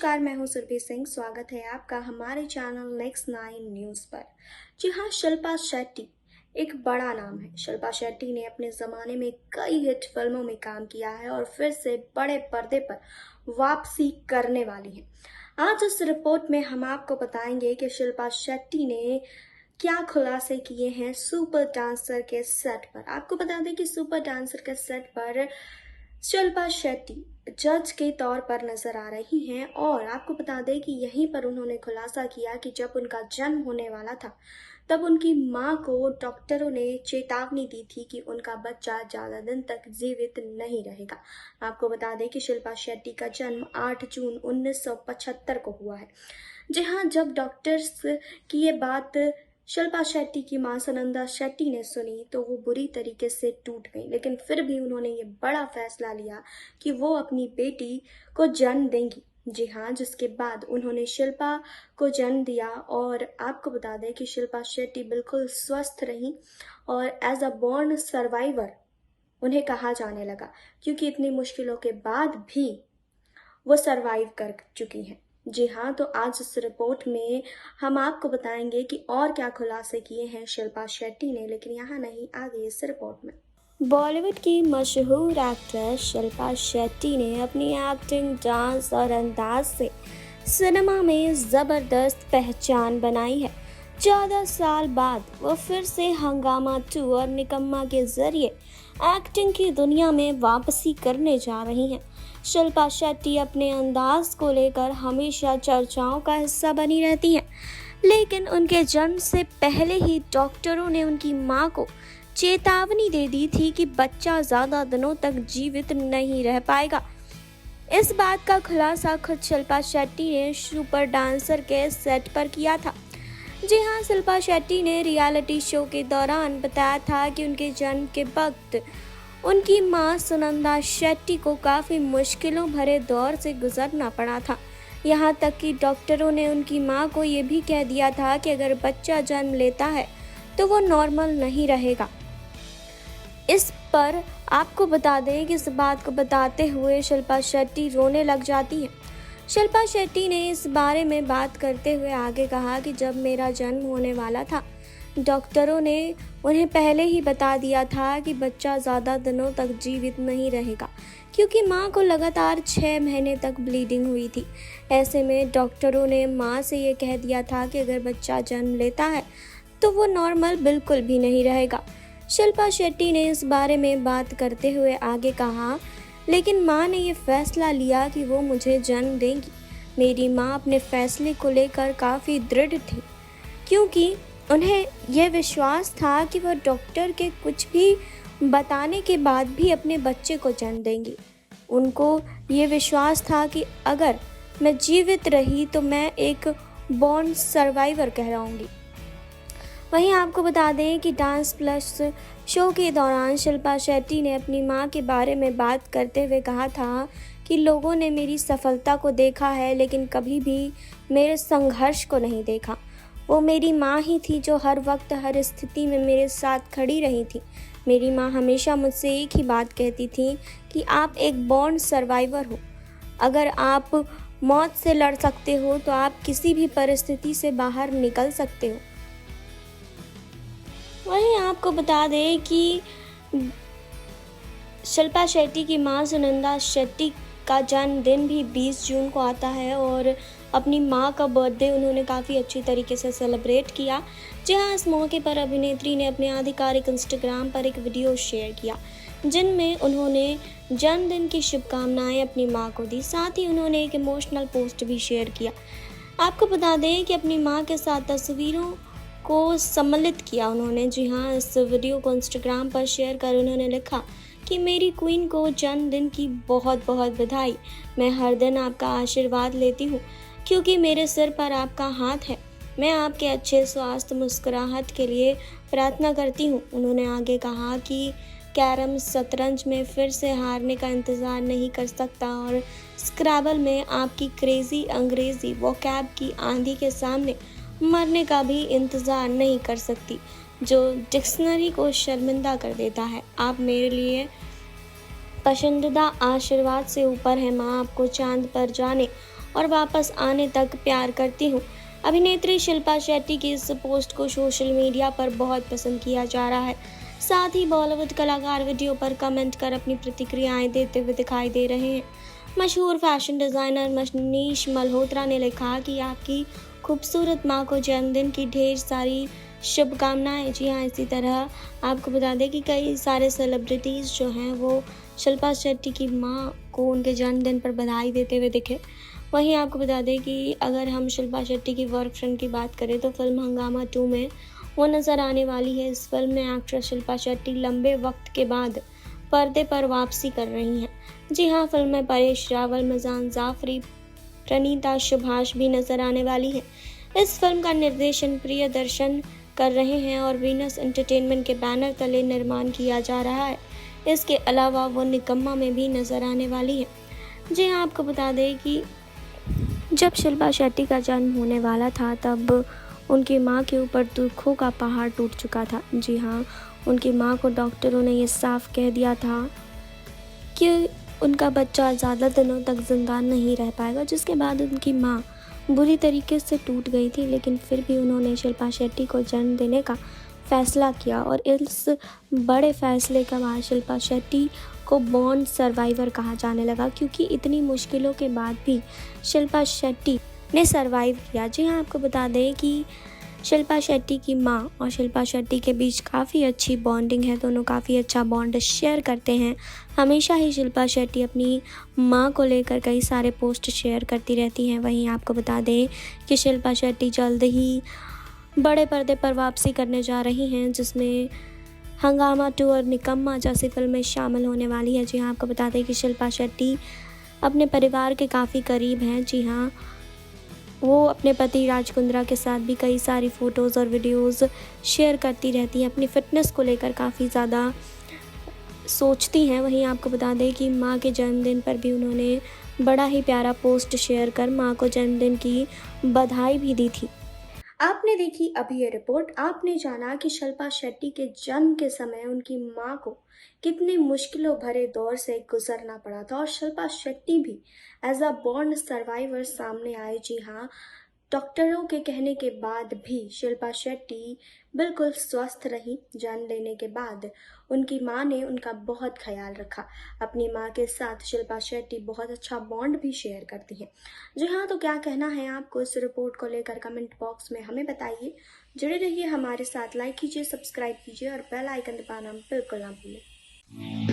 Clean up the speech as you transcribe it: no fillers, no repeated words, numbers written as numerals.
नमस्कार, मैं हूं सुरभि सिंह। स्वागत है आपका हमारे चैनल नेक्स्ट 9 न्यूज़ पर। जी हाँ, शिल्पा शेट्टी एक बड़ा नाम है। शिल्पा शेट्टी ने अपने ज़माने में कई हिट फिल्मों में काम किया है और फिर से बड़े पर्दे पर वापसी करने वाली है। आज इस रिपोर्ट में हम आपको बताएंगे कि शिल्पा शेट्टी ने क्या खुलासे किए हैं सुपर डांसर के सेट पर। आपको बता दें कि सुपर डांसर के सेट पर शिल्पा शेट्टी जज के तौर पर नजर आ रही हैं और आपको बता दें कि यहीं पर उन्होंने खुलासा किया कि जब उनका जन्म होने वाला था तब उनकी मां को डॉक्टरों ने चेतावनी दी थी कि उनका बच्चा ज्यादा दिन तक जीवित नहीं रहेगा। आपको बता दें कि शिल्पा शेट्टी का जन्म 8 जून 1975 को हुआ है। जी हाँ, जब डॉक्टर्स की ये बात शिल्पा शेट्टी की मां सुनंदा शेट्टी ने सुनी तो वो बुरी तरीके से टूट गई, लेकिन फिर भी उन्होंने ये बड़ा फैसला लिया कि वो अपनी बेटी को जन्म देंगी। जी हाँ, जिसके बाद उन्होंने शिल्पा को जन्म दिया और आपको बता दें कि शिल्पा शेट्टी बिल्कुल स्वस्थ रहीं और एज अ बॉर्न सर्वाइवर उन्हें कहा जाने लगा, क्योंकि इतनी मुश्किलों के बाद भी वो सर्वाइव कर चुकी हैं। जी हाँ, तो आज इस रिपोर्ट में हम आपको बताएंगे कि और क्या खुलासे किए हैं शिल्पा शेट्टी ने, लेकिन यहाँ नहीं, आगे इस रिपोर्ट में। बॉलीवुड की मशहूर एक्ट्रेस शिल्पा शेट्टी ने अपनी एक्टिंग, डांस और अंदाज से सिनेमा में ज़बरदस्त पहचान बनाई है। 14 साल बाद वो फिर से हंगामा 2 और निकम्मा के जरिए एक्टिंग की दुनिया में वापसी करने जा रही हैं। शिल्पा शेट्टी अपने अंदाज को लेकर हमेशा चर्चाओं का हिस्सा बनी रहती हैं, लेकिन उनके जन्म से पहले ही डॉक्टरों ने उनकी मां को चेतावनी दे दी थी कि बच्चा ज़्यादा दिनों तक जीवित नहीं रह पाएगा। इस बात का खुलासा खुद शिल्पा शेट्टी ने सुपर डांसर के सेट पर किया था। जी हाँ, शिल्पा शेट्टी ने रियलिटी शो के दौरान बताया था कि उनके जन्म के वक्त उनकी मां सुनंदा शेट्टी को काफ़ी मुश्किलों भरे दौर से गुजरना पड़ा था। यहाँ तक कि डॉक्टरों ने उनकी मां को ये भी कह दिया था कि अगर बच्चा जन्म लेता है तो वो नॉर्मल नहीं रहेगा। इस पर आपको बता दें कि इस बात को बताते हुए शिल्पा शेट्टी रोने लग जाती हैं। शिल्पा शेट्टी ने इस बारे में बात करते हुए आगे कहा कि जब मेरा जन्म होने वाला था, डॉक्टरों ने उन्हें पहले ही बता दिया था कि बच्चा ज़्यादा दिनों तक जीवित नहीं रहेगा, क्योंकि मां को लगातार 6 महीने तक ब्लीडिंग हुई थी। ऐसे में डॉक्टरों ने मां से ये कह दिया था कि अगर बच्चा जन्म लेता है तो वो नॉर्मल बिल्कुल भी नहीं रहेगा। शिल्पा शेट्टी ने इस बारे में बात करते हुए आगे कहा, लेकिन मां ने ये फैसला लिया कि वो मुझे जन्म देंगी। मेरी मां अपने फैसले को लेकर काफ़ी दृढ़ थी, क्योंकि उन्हें यह विश्वास था कि वह डॉक्टर के कुछ भी बताने के बाद भी अपने बच्चे को जन्म देंगी। उनको ये विश्वास था कि अगर मैं जीवित रही तो मैं एक बॉर्न सर्वाइवर कहलाऊंगी। वहीं आपको बता दें कि डांस प्लस शो के दौरान शिल्पा शेट्टी ने अपनी मां के बारे में बात करते हुए कहा था कि लोगों ने मेरी सफलता को देखा है, लेकिन कभी भी मेरे संघर्ष को नहीं देखा। वो मेरी माँ ही थी जो हर वक्त हर स्थिति में मेरे साथ खड़ी रही थी। मेरी माँ हमेशा मुझसे एक ही बात कहती थी कि आप एक बॉर्न सर्वाइवर हो। अगर आप मौत से लड़ सकते हो तो आप किसी भी परिस्थिति से बाहर निकल सकते हो। वहीं आपको बता दें कि शिल्पा शेट्टी की मां सुनंदा शेट्टी का जन्मदिन भी 20 जून को आता है और अपनी मां का बर्थडे उन्होंने काफ़ी अच्छी तरीके से सेलिब्रेट किया। जी हाँ, इस मौके पर अभिनेत्री ने अपने आधिकारिक इंस्टाग्राम पर एक वीडियो शेयर किया, जिनमें उन्होंने जन्मदिन की शुभकामनाएं अपनी मां को दी। साथ ही उन्होंने एक इमोशनल पोस्ट भी शेयर किया। आपको बता दें कि अपनी मां के साथ तस्वीरों को सम्मिलित किया उन्होंने। जी हाँ, इस वीडियो को इंस्टाग्राम पर शेयर कर उन्होंने लिखा कि मेरी क्वीन को जन्मदिन की बहुत बहुत बधाई। मैं हर दिन आपका आशीर्वाद लेती हूँ, क्योंकि मेरे सिर पर आपका हाथ है। मैं आपके अच्छे स्वास्थ्य मुस्कुराहट के लिए प्रार्थना करती हूँ। उन्होंने आगे कहा कि कैरम शतरंज में फिर से हारने का इंतज़ार नहीं कर सकता और स्क्रैबल में आपकी क्रेजी अंग्रेज़ी वोकैब की आंधी के सामने मरने का भी इंतज़ार नहीं कर सकती, जो डिक्शनरी को शर्मिंदा कर देता है। आप मेरे लिए पसंदीदा आशीर्वाद से ऊपर है। माँ आपको चांद पर जाने और वापस आने तक प्यार करती हूँ। अभिनेत्री शिल्पा शेट्टी की इस पोस्ट को सोशल मीडिया पर बहुत पसंद किया जा रहा है। साथ ही बॉलीवुड कलाकार वीडियो पर कमेंट कर अपनी प्रतिक्रियाएं देते हुए दिखाई दे रहे हैं। मशहूर फैशन डिज़ाइनर मनीष मल्होत्रा ने लिखा कि आपकी खूबसूरत माँ को जन्मदिन की ढेर सारी शुभकामनाएं। जी हाँ, इसी तरह आपको बता दें कि कई सारे सेलिब्रिटीज़ जो हैं वो शिल्पा शेट्टी की माँ को उनके जन्मदिन पर बधाई देते हुए दिखे। वहीं आपको बता दें कि अगर हम शिल्पा शेट्टी की वर्क फ्रेंड की बात करें तो फिल्म हंगामा 2 में वो नज़र आने वाली है। इस फिल्म में एक्ट्रेस शिल्पा शेट्टी लंबे वक्त के बाद पर्दे पर वापसी कर रही हैं। जी हाँ, फिल्म में परेश रावल, मिजान जाफरी, प्रणीता सुभाष भी नजर आने वाली है। इस फिल्म का निर्देशन प्रियदर्शन कर रहे हैं और वीनस एंटरटेनमेंट के बैनर तले निर्माण किया जा रहा है। इसके अलावा वो निकम्मा में भी नजर आने वाली है। जी हाँ, आपको बता दें कि जब शिल्पा शेट्टी का जन्म होने वाला था तब उनकी मां के ऊपर दुखों का पहाड़ टूट चुका था। जी हाँ, उनकी मां को डॉक्टरों ने ये साफ कह दिया था कि उनका बच्चा ज़्यादा दिनों तक ज़िंदा नहीं रह पाएगा, जिसके बाद उनकी मां बुरी तरीके से टूट गई थी। लेकिन फिर भी उन्होंने शिल्पा शेट्टी को जन्म देने का फैसला किया और इस बड़े फैसले के बाद शिल्पा शेट्टी को बॉर्न सर्वाइवर कहा जाने लगा, क्योंकि इतनी मुश्किलों के बाद भी शिल्पा शेट्टी ने सर्वाइव किया। जी हाँ, आपको बता दें कि शिल्पा शेट्टी की माँ और शिल्पा शेट्टी के बीच काफ़ी अच्छी बॉन्डिंग है। दोनों काफ़ी अच्छा बॉन्ड शेयर करते हैं। हमेशा ही शिल्पा शेट्टी अपनी माँ को लेकर कई सारे पोस्ट शेयर करती रहती हैं। वहीं आपको बता दें कि शिल्पा शेट्टी जल्द ही बड़े पर्दे पर वापसी करने जा रही हैं, जिसमें हंगामा 2 और निकम्मा जैसी फिल्में शामिल होने वाली है। जी हाँ, आपको बता दें कि शिल्पा शेट्टी अपने परिवार के काफ़ी करीब हैं। जी हाँ, वो अपने पति राज कुंद्रा के साथ भी कई सारी फ़ोटोज़ और वीडियोज़ शेयर करती रहती हैं। अपनी फ़िटनेस को लेकर काफ़ी ज़्यादा सोचती हैं। वहीं आपको बता दें कि माँ के जन्मदिन पर भी उन्होंने बड़ा ही प्यारा पोस्ट शेयर कर माँ को जन्मदिन की बधाई भी दी थी। आपने देखी अभी ये रिपोर्ट। आपने जाना कि शिल्पा शेट्टी के जन्म के समय उनकी मां को कितने मुश्किलों भरे दौर से गुजरना पड़ा था और शिल्पा शेट्टी भी एज अ बॉर्न सर्वाइवर सामने आए। जी हाँ, डॉक्टरों के कहने के बाद भी शिल्पा शेट्टी बिल्कुल स्वस्थ रही। जन्म लेने के बाद उनकी मां ने उनका बहुत ख्याल रखा। अपनी मां के साथ शिल्पा शेट्टी बहुत अच्छा बॉन्ड भी शेयर करती हैं। जी हाँ, तो क्या कहना है आपको इस रिपोर्ट को लेकर कमेंट बॉक्स में हमें बताइए। जुड़े रहिए हमारे साथ, लाइक कीजिए, सब्सक्राइब कीजिए और बेल आइकन दबाना बिल्कुल ना भूलें।